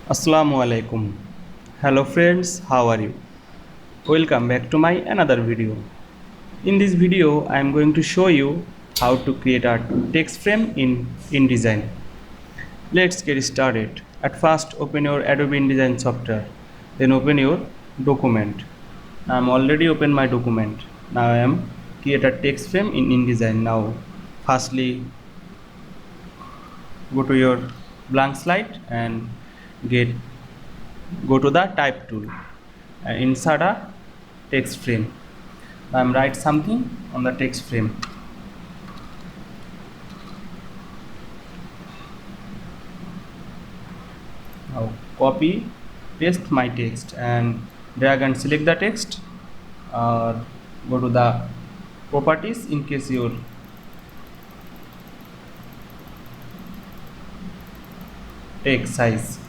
Assalamu Walaikum. Hello friends, how are you? Welcome back to my another video. In this video, I am going to show you how to create a text frame in InDesign. Let's get started. At first, open your Adobe InDesign software. Then open your document. I am already open my document. Now I am create a text frame in InDesign. Now, firstly, go to your blank slide and get go to the type tool and insert a text frame. I am write something on the text frame. Now copy paste my text and drag and select the text, or go to the properties in case your text size.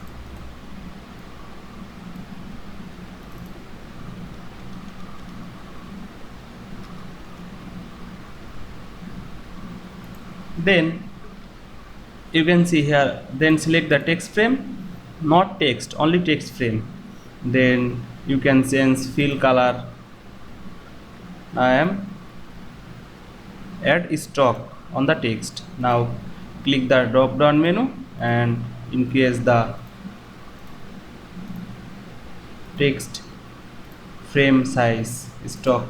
Then you can see here, then select the text frame, not text, only text frame. Then you can change fill color. I am add stock on the text. Now click the drop down menu and increase the text frame size stock.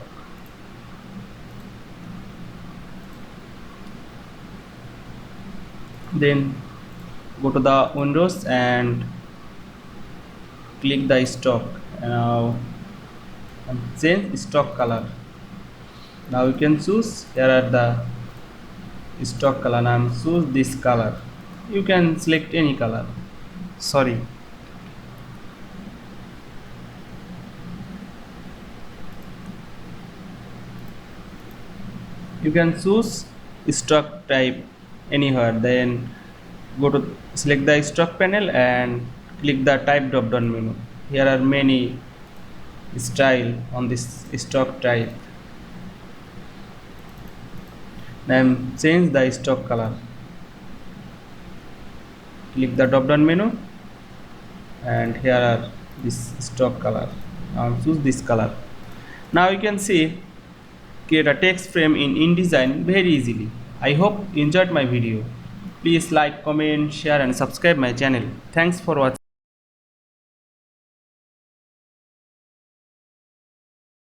Then go to the windows and click the stock. Now change stock color. Now you can choose, here are the stock color. Now choose this color. You can select any color. Sorry. You can choose stock type anywhere. Then go to select the stock panel and click the type drop down menu. Here are many style on this stock type. Then change the stock color. Click the drop down menu and here are this stock color. Now choose this color. Now you can see create a text frame in InDesign very easily. I hope you enjoyed my video. Please like, comment, share and subscribe my channel. Thanks for watching.